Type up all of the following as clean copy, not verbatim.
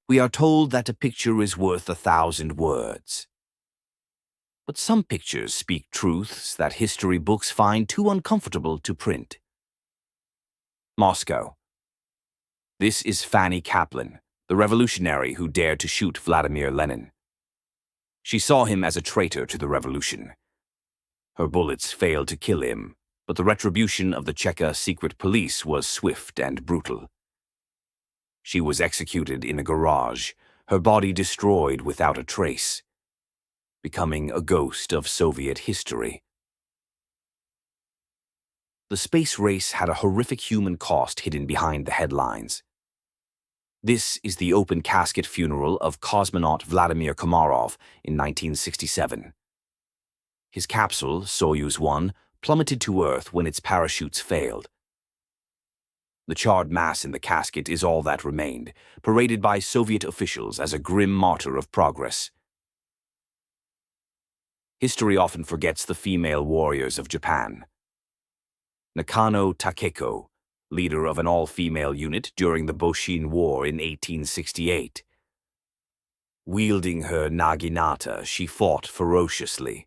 We are told that a picture is worth 1,000 words. But some pictures speak truths that history books find too uncomfortable to print. Moscow. This is Fanny Kaplan, the revolutionary who dared to shoot Vladimir Lenin. She saw him as a traitor to the revolution. Her bullets failed to kill him, but the retribution of the Cheka secret police was swift and brutal. She was executed in a garage, her body destroyed without a trace, becoming a ghost of Soviet history. The space race had a horrific human cost hidden behind the headlines. This is the open casket funeral of cosmonaut Vladimir Komarov in 1967. His capsule, Soyuz 1, plummeted to Earth when its parachutes failed. The charred mass in the casket is all that remained, paraded by Soviet officials as a grim martyr of progress. History often forgets the female warriors of Japan. Nakano Takeko, leader of an all-female unit during the Boshin War in 1868. Wielding her naginata, she fought ferociously.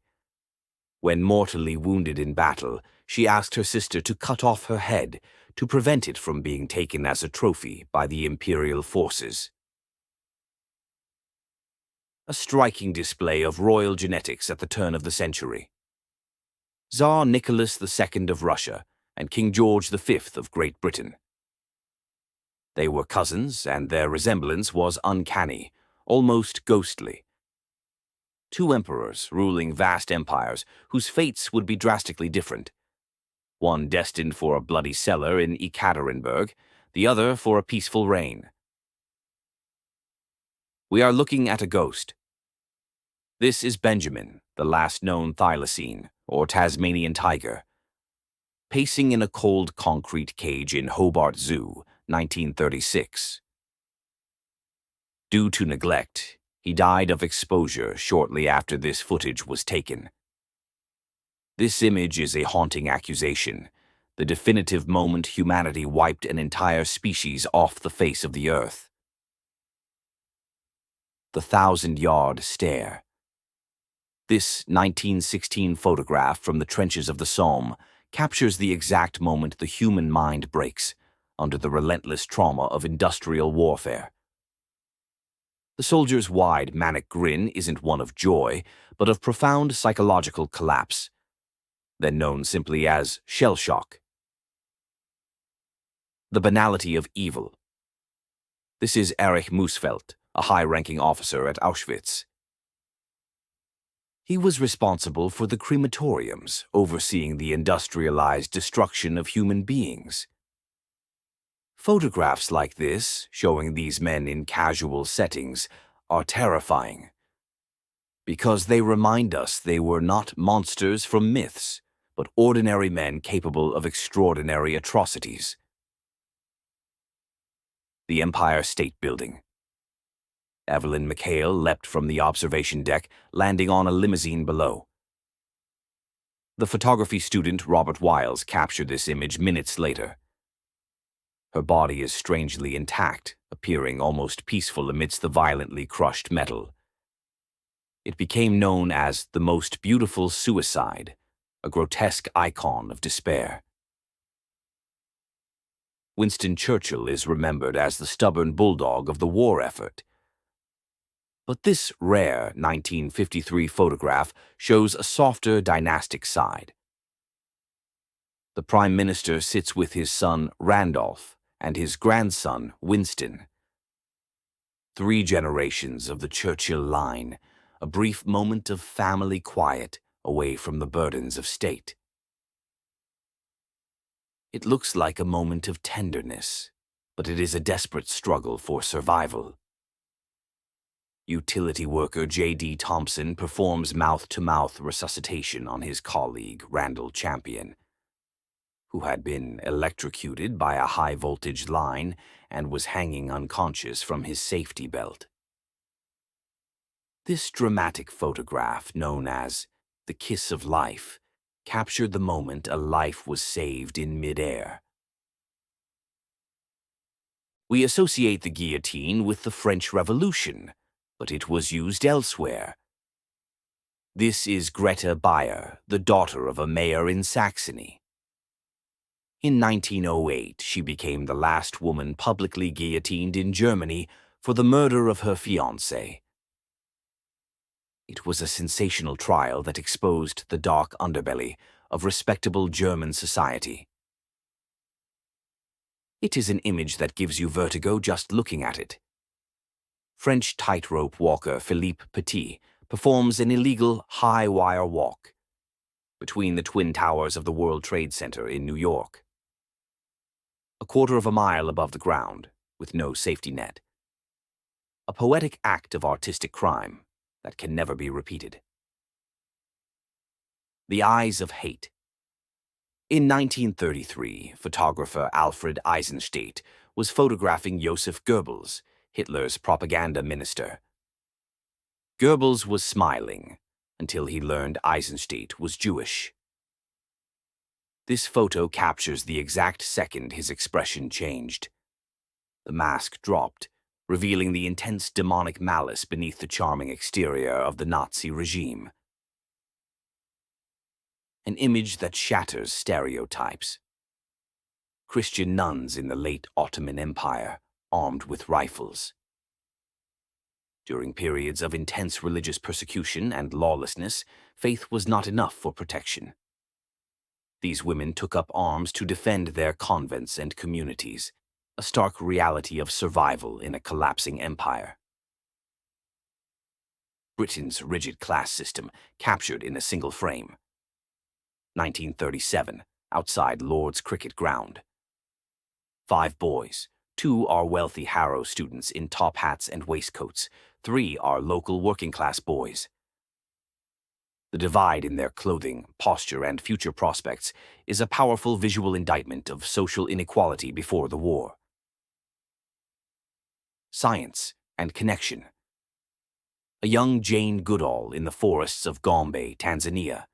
When mortally wounded in battle, she asked her sister to cut off her head to prevent it from being taken as a trophy by the imperial forces. A striking display of royal genetics at the turn of the century. Tsar Nicholas II of Russia and King George V of Great Britain. They were cousins, and their resemblance was uncanny, almost ghostly. Two emperors ruling vast empires whose fates would be drastically different. One destined for a bloody cellar in Ekaterinburg, the other for a peaceful reign. We are looking at a ghost. This is Benjamin, the last known thylacine, or Tasmanian tiger, pacing in a cold concrete cage in Hobart Zoo, 1936. Due to neglect, he died of exposure shortly after this footage was taken. This image is a haunting accusation, the definitive moment humanity wiped an entire species off the face of the earth. The 1,000-yard stare. This 1916 photograph from the trenches of the Somme captures the exact moment the human mind breaks under the relentless trauma of industrial warfare. The soldier's wide, manic grin isn't one of joy, but of profound psychological collapse, then known simply as shell shock. The banality of evil. This is Erich Musfeld, a high-ranking officer at Auschwitz. He was responsible for the crematoriums, overseeing the industrialized destruction of human beings. Photographs like this, showing these men in casual settings, are terrifying, because they remind us they were not monsters from myths, but ordinary men capable of extraordinary atrocities. The Empire State Building. Evelyn McHale leapt from the observation deck, landing on a limousine below. The photography student Robert Wiles captured this image minutes later. Her body is strangely intact, appearing almost peaceful amidst the violently crushed metal. It became known as the most beautiful suicide, a grotesque icon of despair. Winston Churchill is remembered as the stubborn bulldog of the war effort. But this rare 1953 photograph shows a softer dynastic side. The Prime Minister sits with his son Randolph and his grandson Winston. 3 generations of the Churchill line, a brief moment of family quiet away from the burdens of state. It looks like a moment of tenderness, but it is a desperate struggle for survival. Utility worker J.D. Thompson performs mouth-to-mouth resuscitation on his colleague, Randall Champion, who had been electrocuted by a high-voltage line and was hanging unconscious from his safety belt. This dramatic photograph, known as the Kiss of Life, captured the moment a life was saved in midair. We associate the guillotine with the French Revolution, but it was used elsewhere. This is Greta Bayer, the daughter of a mayor in Saxony. In 1908, she became the last woman publicly guillotined in Germany for the murder of her fiancé. It was a sensational trial that exposed the dark underbelly of respectable German society. It is an image that gives you vertigo just looking at it. French tightrope walker Philippe Petit performs an illegal high-wire walk between the Twin Towers of the World Trade Center in New York. A quarter of a mile above the ground, with no safety net. A poetic act of artistic crime that can never be repeated. The Eyes of Hate. In 1933, photographer Alfred Eisenstadt was photographing Joseph Goebbels, Hitler's propaganda minister. Goebbels was smiling until he learned Eisenstadt was Jewish. This photo captures the exact second his expression changed. The mask dropped, revealing the intense demonic malice beneath the charming exterior of the Nazi regime. An image that shatters stereotypes. Christian nuns in the late Ottoman Empire, armed with rifles. During periods of intense religious persecution and lawlessness, faith was not enough for protection. These women took up arms to defend their convents and communities, a stark reality of survival in a collapsing empire. Britain's rigid class system captured in a single frame. 1937, outside Lord's Cricket Ground. 5 boys. 2 are wealthy Harrow students in top hats and waistcoats. 3 are local working-class boys. The divide in their clothing, posture, and future prospects is a powerful visual indictment of social inequality before the war. Science and connection. A young Jane Goodall in the forests of Gombe, Tanzania.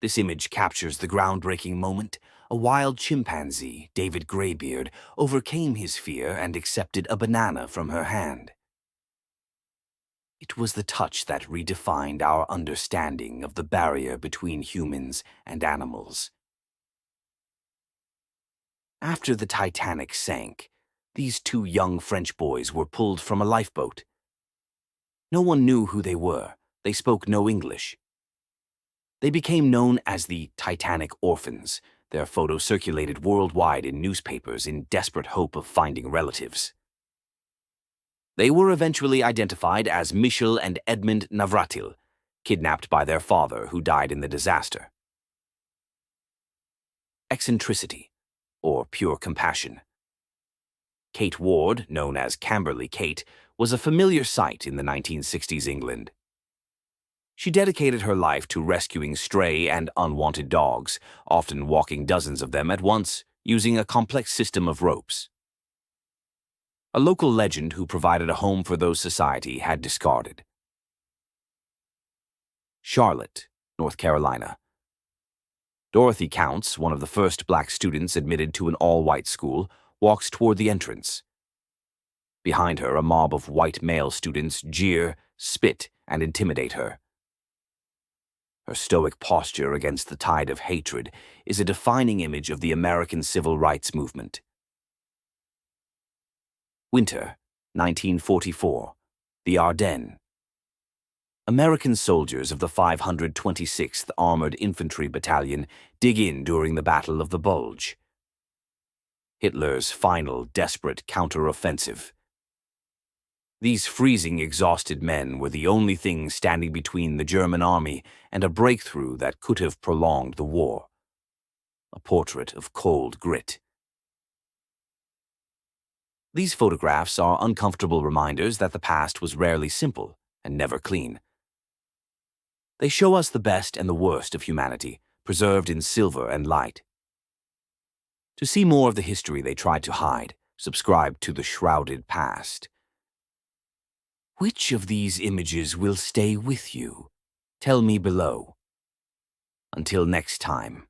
This image captures the groundbreaking moment. A wild chimpanzee, David Greybeard, overcame his fear and accepted a banana from her hand. It was the touch that redefined our understanding of the barrier between humans and animals. After the Titanic sank, these 2 young French boys were pulled from a lifeboat. No one knew who they were. They spoke no English. They became known as the Titanic Orphans. Their photos circulated worldwide in newspapers in desperate hope of finding relatives. They were eventually identified as Michel and Edmund Navratil, kidnapped by their father who died in the disaster. Eccentricity, or pure compassion. Kate Ward, known as Camberley Kate, was a familiar sight in the 1960s England. She dedicated her life to rescuing stray and unwanted dogs, often walking dozens of them at once, using a complex system of ropes. A local legend who provided a home for those society had discarded. Charlotte, North Carolina. Dorothy Counts, one of the first black students admitted to an all-white school, walks toward the entrance. Behind her, a mob of white male students jeer, spit, and intimidate her. Her stoic posture against the tide of hatred is a defining image of the American civil rights movement. Winter, 1944. The Ardennes. American soldiers of the 526th Armored Infantry Battalion dig in during the Battle of the Bulge. Hitler's final, desperate counter-offensive. These freezing, exhausted men were the only thing standing between the German army and a breakthrough that could have prolonged the war. A portrait of cold grit. These photographs are uncomfortable reminders that the past was rarely simple and never clean. They show us the best and the worst of humanity, preserved in silver and light. To see more of the history they tried to hide, subscribe to the Shrouded Past. Which of these images will stay with you? Tell me below. Until next time.